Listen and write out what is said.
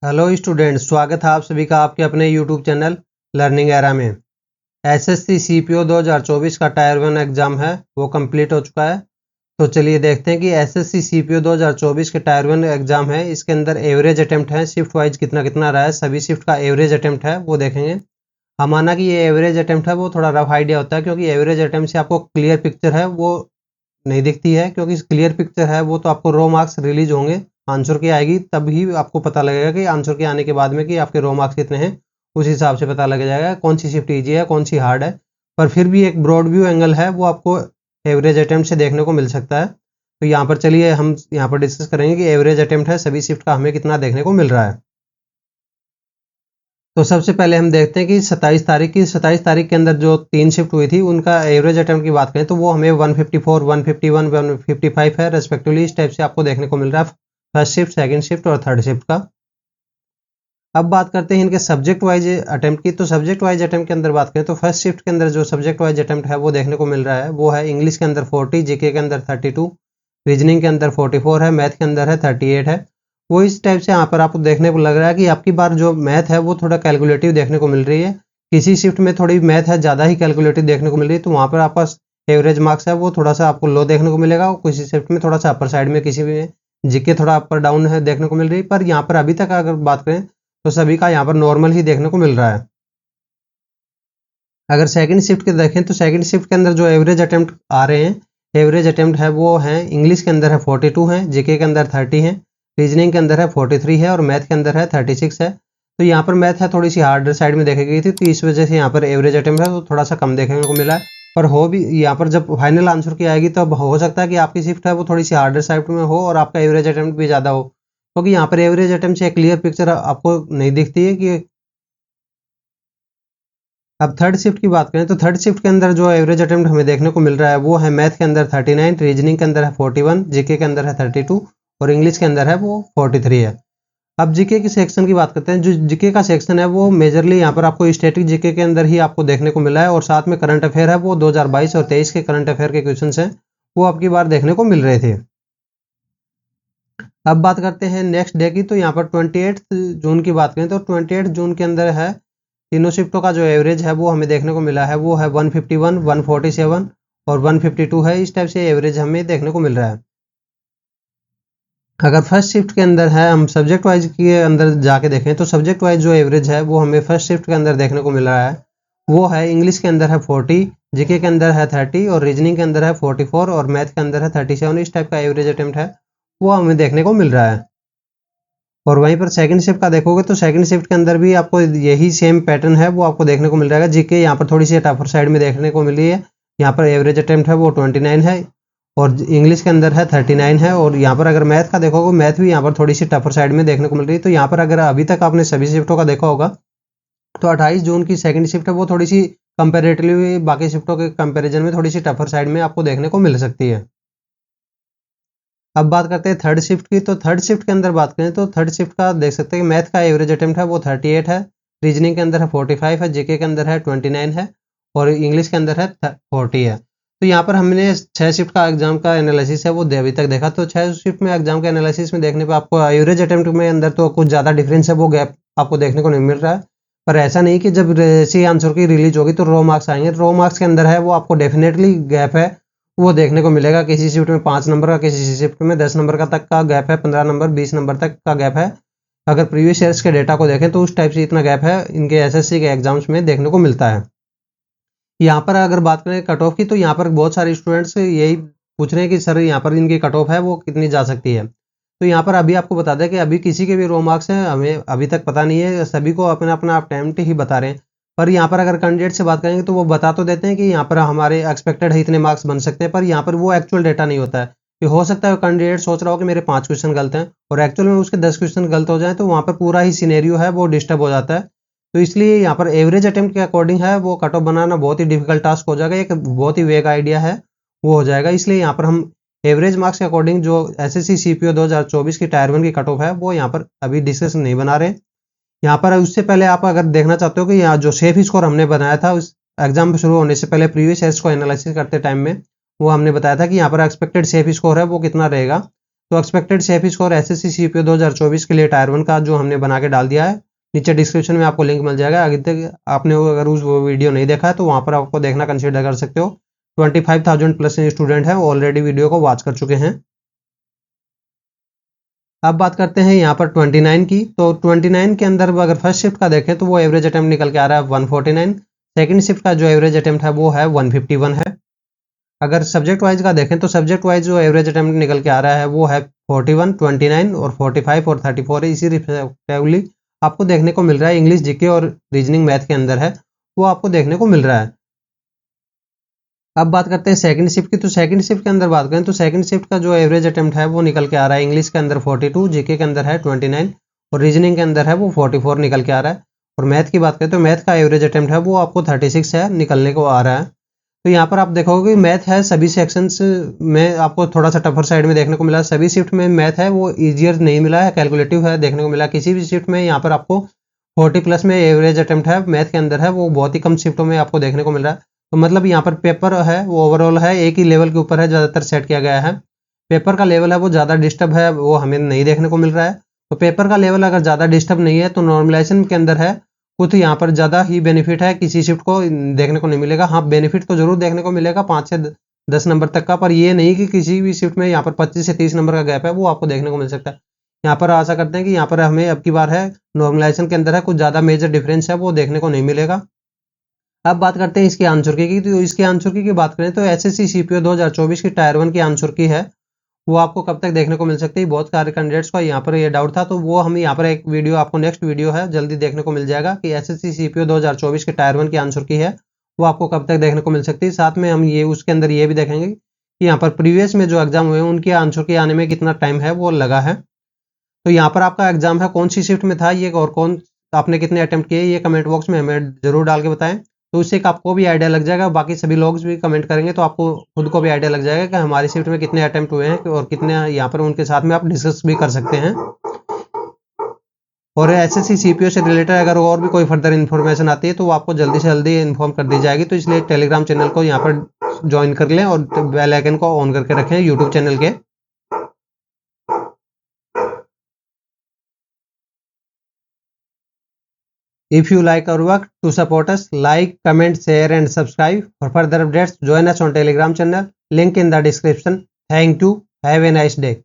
Hello students, स्वागत है आप सभी का आपके अपने यूट्यूब चैनल लर्निंग एरा में। एसएससी सीपीओ 2024 का टायर 1 एग्ज़ाम है वो कंप्लीट हो चुका है। तो चलिए देखते हैं कि एसएससी सीपीओ 2024 के टायर 1 एग्ज़ाम है, इसके अंदर एवरेज अटेम्प्ट है, शिफ्ट वाइज कितना कितना रहा है, सभी शिफ्ट का एवरेज अटेम्प्ट है वो देखेंगे। हम माना कि ये एवरेज अटेम्प्ट है वो थोड़ा रफ आइडिया होता है, क्योंकि एवरेज अटेम्प्ट से आपको क्लियर पिक्चर है वो नहीं दिखती है, क्योंकि क्लियर पिक्चर है वो तो आपको रो मार्क्स रिलीज होंगे, आंसर की आएगी तभी आपको पता लगेगा कि आंसर के आने के बाद में कि आपके रो मार्क्स कितने हैं। उस हिसाब से पता लग जाएगा कौन सी शिफ्ट ईजी है कौन सी हार्ड है। पर फिर भी एक ब्रॉड व्यू एंगल है वो आपको एवरेज अटेम्प्ट से देखने को मिल सकता है। तो यहाँ पर चलिए हम यहाँ पर डिस्कस करेंगे कि एवरेज अटेम्प्ट है सभी शिफ्ट का हमें कितना देखने को मिल रहा है। तो सबसे पहले हम देखते हैं कि 27 तारीख के अंदर जो 3 शिफ्ट हुई थी उनका एवरेज अटेम्प्ट की बात करें तो वो हमें 154, 151, 155 है रेस्पेक्टिवली। इस टाइप से आपको देखने को मिल रहा है फर्स्ट शिफ्ट, सेकंड शिफ्ट और थर्ड शिफ्ट का। अब बात करते हैं इनके सब्जेक्ट वाइज अटेम्प्ट की। तो सब्जेक्ट वाइज अटेम्प्ट के अंदर बात करें तो फर्स्ट शिफ्ट के अंदर जो सब्जेक्ट वाइज अटेम्प्ट है वो देखने को मिल रहा है वो है इंग्लिश के अंदर 40, जीके के अंदर 32, रीजनिंग के अंदर 44 है, मैथ के अंदर है 38 है। वो इस टाइप से यहाँ पर आपको देखने को लग रहा है कि आपकी बार जो मैथ है वो थोड़ा कैलकुलेटिव देखने को मिल रही है। किसी शिफ्ट में थोड़ी मैथ है ज़्यादा ही कैलकुलेटिव देखने को मिल रही है, तो वहाँ पर आपका एवरेज मार्क्स है वो थोड़ा सा आपको लो देखने को मिलेगा। और किसी शिफ्ट में थोड़ा सा अपर साइड में, किसी में जीके थोड़ा अपर डाउन है देखने को मिल रही है। पर यहाँ पर अभी तक अगर बात करें तो सभी का यहाँ पर नॉर्मल ही देखने को मिल रहा है। अगर सेकंड शिफ्ट के देखें तो सेकंड शिफ्ट के अंदर जो एवरेज अटेम्प्ट आ रहे हैं, एवरेज अटेम्प्ट है वो हैं इंग्लिश के अंदर है 42 है, जीके के अंदर 30 है, रीजनिंग के अंदर है 43 है और मैथ के अंदर है 36 है। तो यहाँ पर मैथ है थोड़ी सी हार्डर साइड में देखी गई थी, तो इस वजह से यहाँ पर एवरेज अटेम्प्ट है तो थोड़ा सा कम देखने को मिला है। पर हो भी यहाँ पर जब फाइनल आंसर की आएगी तो हो सकता है कि आपकी शिफ्ट है वो थोड़ी सी हार्डर साइड में हो और आपका एवरेज अटेम्प्ट भी ज़्यादा हो, क्योंकि यहाँ पर एवरेज अटेम्प्ट से क्लियर पिक्चर आपको नहीं दिखती है कि। अब थर्ड शिफ्ट की बात करें तो थर्ड शिफ्ट के अंदर जो एवरेज अटेम्प्ट हमें देखने को मिल रहा है वो है मैथ के अंदर 39, रीजनिंग के अंदर है 41, जीके के अंदर है 32 और इंग्लिश के अंदर है वो 43 है। अब जीके के सेक्शन की बात करते हैं। जो जीके का सेक्शन है वो मेजरली यहाँ पर आपको स्टैटिक जीके के अंदर ही आपको देखने को मिला है और साथ में करंट अफेयर है वो 2022 और 23 के करंट अफेयर के क्वेश्चन हैं वो आपकी बार देखने को मिल रहे थे। अब बात करते हैं नेक्स्ट डे की। तो यहाँ पर 28 जून की बात करें तो 28 जून के अंदर है तीनों शिफ्टों का जो एवरेज है वो हमें देखने को मिला है वो है 151, 147 और 152 है। इस टाइप से एवरेज हमें देखने को मिल रहा है। अगर फर्स्ट शिफ्ट के अंदर है हम सब्जेक्ट वाइज के अंदर जाके देखें तो सब्जेक्ट वाइज जो एवरेज है वो हमें फर्स्ट शिफ्ट के अंदर देखने को मिल रहा है वो है इंग्लिश के अंदर है 40, जीके के अंदर है 30 और रीजनिंग के अंदर है 44 और मैथ के अंदर है 37। इस टाइप का एवरेज अटेम्प्ट है वो हमें देखने को मिल रहा है। और वहीं पर सेकंड शिफ्ट का देखोगे तो सेकंड शिफ्ट के अंदर भी आपको यही सेम पैटर्न है वो आपको देखने को मिल जाएगा। जीके यहाँ पर थोड़ी सी टफर साइड में देखने को मिल रही है। यहाँ पर एवरेज अटेम्प्ट है वो 29 है और इंग्लिश के अंदर है 39 है। और यहाँ पर अगर मैथ का देखोगे मैथ भी यहाँ पर थोड़ी सी टफर साइड में देखने को मिल रही है। तो यहाँ पर अगर अभी तक आपने सभी शिफ्टों का देखा होगा तो 28 जून की सेकंड शिफ्ट है वो थोड़ी सी कंपेरेटिवली बाकी शिफ्टों के कंपेरिजन में थोड़ी सी टफर साइड में आपको देखने को मिल सकती है। अब बात करते हैं थर्ड शिफ्ट की। तो थर्ड शिफ्ट के अंदर बात करें तो थर्ड शिफ्ट का देख सकते हैं कि मैथ का एवरेज अटेम्प्ट है वो 38 है, रीजनिंग के अंदर है 45 है, जीके के अंदर है 29 है और इंग्लिश के अंदर है 40 है। तो यहाँ पर हमने 6 शिफ्ट का एग्जाम का एनालिसिस है वो अभी तक देखा। तो 6 शिफ्ट में एग्जाम के एनालिसिस में देखने पर आपको एवरेज अटेम्प्ट में अंदर तो कुछ ज़्यादा डिफरेंस है वो गैप आपको देखने को नहीं मिल रहा है। पर ऐसा नहीं कि जब सी आंसर की रिलीज होगी तो रो मार्क्स आएंगे। रो मार्क्स के अंदर है वो आपको डेफिनेटली गैप है वो देखने को मिलेगा। किसी शिफ्ट में 5 नंबर का, किसी शिफ्ट में 10 नंबर का तक का गैप है, 15 नंबर 20 नंबर तक का गैप है। अगर प्रीवियस ईयर्स के डेटा को देखें तो उस टाइप से इतना गैप है इनके एसएससी के एग्जाम्स में देखने को मिलता है। यहाँ पर अगर बात करें कट ऑफ की तो यहाँ पर बहुत सारे स्टूडेंट्स यही पूछ रहे हैं कि सर यहाँ पर इनकी कट ऑफ है वो कितनी जा सकती है। तो यहाँ पर अभी आपको बता दें कि अभी किसी के भी रो मार्क्स हैं हमें अभी तक पता नहीं है, सभी को अपना अपना अटेम्प्ट ही बता रहे हैं। पर यहाँ पर अगर कैंडिडेट से बात करेंगे तो वो बता तो देते हैं कि यहाँ पर हमारे एक्सपेक्टेड है इतने मार्क्स बन सकते हैं, पर यहाँ पर वो एक्चुअल डेटा नहीं होता है। कि हो सकता है कैंडिडेट सोच रहा हो कि मेरे 5 क्वेश्चन गलत हैं और एक्चुअल में उसके 10 क्वेश्चन गलत हो जाए तो वहाँ पर पूरा ही सिनेरियो है वो डिस्टर्ब हो जाता है। तो इसलिए यहाँ पर एवरेज अटेम्प्ट के अकॉर्डिंग है वो कट ऑफ बनाना बहुत ही डिफिकल्ट टास्क हो जाएगा, एक बहुत ही वेग आइडिया है वो हो जाएगा। इसलिए यहाँ पर हम एवरेज मार्क्स के अकॉर्डिंग जो एसएससी सीपीओ 2024 की टायर 1 की कट ऑफ है वो यहाँ पर अभी डिस्कस नहीं बना रहे। यहाँ पर उससे पहले आप अगर देखना चाहते हो कि यहाँ जो सेफ स्कोर हमने बनाया था उस एग्जाम शुरू होने से पहले प्रीवियस ईयर्स को एनालिसिस करते टाइम में वो हमने बताया था कि यहाँ पर एक्सपेक्टेड सेफ स्कोर है वो कितना रहेगा। तो expected safe score SSC CPO 2024 के लिए टायर 1 का जो हमने बना के डाल दिया है, नीचे डिस्क्रिप्शन में आपको लिंक मिल जाएगा। अगर तक आपने अगर उस वो वीडियो नहीं देखा है तो वहाँ पर आपको देखना कंसिडर कर सकते हो। 25,000 प्लस स्टूडेंट हैं, ऑलरेडी वीडियो को वॉच कर चुके हैं। अब बात करते हैं यहाँ पर 29 की। तो 29 के अंदर अगर फर्स्ट शिफ्ट का देखें तो वो एवरेज अटेम्प्ट निकल के आ रहा है 149। सेकंड शिफ्ट का जो एवरेज अटेम्प्ट है वो है 151 है। अगर सब्जेक्ट वाइज का देखें तो सब्जेक्ट वाइज जो एवरेज अटेम्प्ट निकल के आ रहा है वो है 41, 29 और 45 और 34 है। इसी रिस्पेक्टिवली आपको देखने को मिल रहा है इंग्लिश, जीके और रीजनिंग मैथ के अंदर है वो आपको देखने को मिल रहा है। अब बात करते हैं सेकंड शिफ्ट की। तो सेकंड शिफ्ट के अंदर बात करें तो सेकंड शिफ्ट का जो एवरेज अटेम्प्ट है वो निकल के आ रहा है इंग्लिश के अंदर 42, जीके के अंदर है 29 और रीजनिंग के अंदर है वो 44 निकल के आ रहा है। और मैथ की बात करें तो मैथ का एवरेज अटेम्प्ट है वो आपको 36 है निकलने को आ रहा है। तो यहाँ पर आप देखोगे मैथ है सभी सेक्शंस में आपको थोड़ा सा टफर साइड में देखने को मिला। सभी शिफ्ट में मैथ है वो ईजियर नहीं मिला है, कैलकुलेटिव है देखने को मिला। किसी भी शिफ्ट में यहाँ पर आपको 40 प्लस में एवरेज अटेम्प्ट है मैथ के अंदर है वो बहुत ही कम शिफ्टों में आपको देखने को मिल रहा है। तो मतलब यहाँ पर पेपर है वो ओवरऑल है एक ही लेवल के ऊपर है ज़्यादातर सेट किया गया है। पेपर का लेवल है वो ज़्यादा डिस्टर्ब है वो हमें नहीं देखने को मिल रहा है। तो पेपर का लेवल अगर ज़्यादा डिस्टर्ब नहीं है तो नॉर्मलाइजेशन के अंदर है कुछ यहाँ पर ज़्यादा ही बेनिफिट है, किसी शिफ्ट को देखने को नहीं मिलेगा। हाँ बेनिफिट तो जरूर देखने को मिलेगा 5 से 10 नंबर तक का, पर ये नहीं कि किसी भी शिफ्ट में यहाँ पर 25 से 30 नंबर का गैप है वो आपको देखने को मिल सकता है। यहाँ पर आशा करते हैं कि यहाँ पर हमें अब की बार है नॉर्मलाइजेशन के अंदर है कुछ ज़्यादा मेजर डिफरेंस है वो देखने को नहीं मिलेगा। अब बात करते हैं इसके आंसर की। तो इसके आंसर की बात करें तो एसएससी सीपीओ 2024 की टायर 1 की आंसर की है वो आपको कब तक देखने को मिल सकती है। बहुत सारे कैंडिडेट्स का यहाँ पर ये डाउट था, तो वो हम यहाँ पर एक वीडियो आपको नेक्स्ट वीडियो है जल्दी देखने को मिल जाएगा कि एसएससी सीपीओ 2024 के टायर 1 की आंसर की है वो आपको कब तक देखने को मिल सकती है। साथ में हम ये उसके अंदर ये भी देखेंगे कि यहाँ पर प्रीवियस में जो एग्जाम हुए हैं उनके आंसर की आने में कितना टाइम है वो लगा है। तो यहाँ पर आपका एग्जाम है कौन सी शिफ्ट में था ये और कौन आपने कितने अटेम्प्ट किए ये कमेंट बॉक्स में हमें जरूर डाल के बताएं। तो उससे एक आपको भी आइडिया लग जाएगा, बाकी सभी लोग भी कमेंट करेंगे तो आपको खुद को भी आइडिया लग जाएगा कि हमारी शिफ्ट में कितने अटेम्प्ट हुए हैं और कितने यहाँ पर उनके साथ में आप डिस्कस भी कर सकते हैं। और एसएससी सीपीओ से रिलेटेड अगर और भी कोई फर्दर इन्फॉर्मेशन आती है तो वो आपको जल्दी से जल्दी इन्फॉर्म कर दी जाएगी। तो इसलिए टेलीग्राम चैनल को यहाँ पर ज्वाइन कर लें और बेल आइकन को ऑन करके रखें यूट्यूब चैनल के। If you like our work, to support us, like, comment, share and subscribe. For further updates, join us on Telegram channel. Link in the description. Thank you. Have a nice day.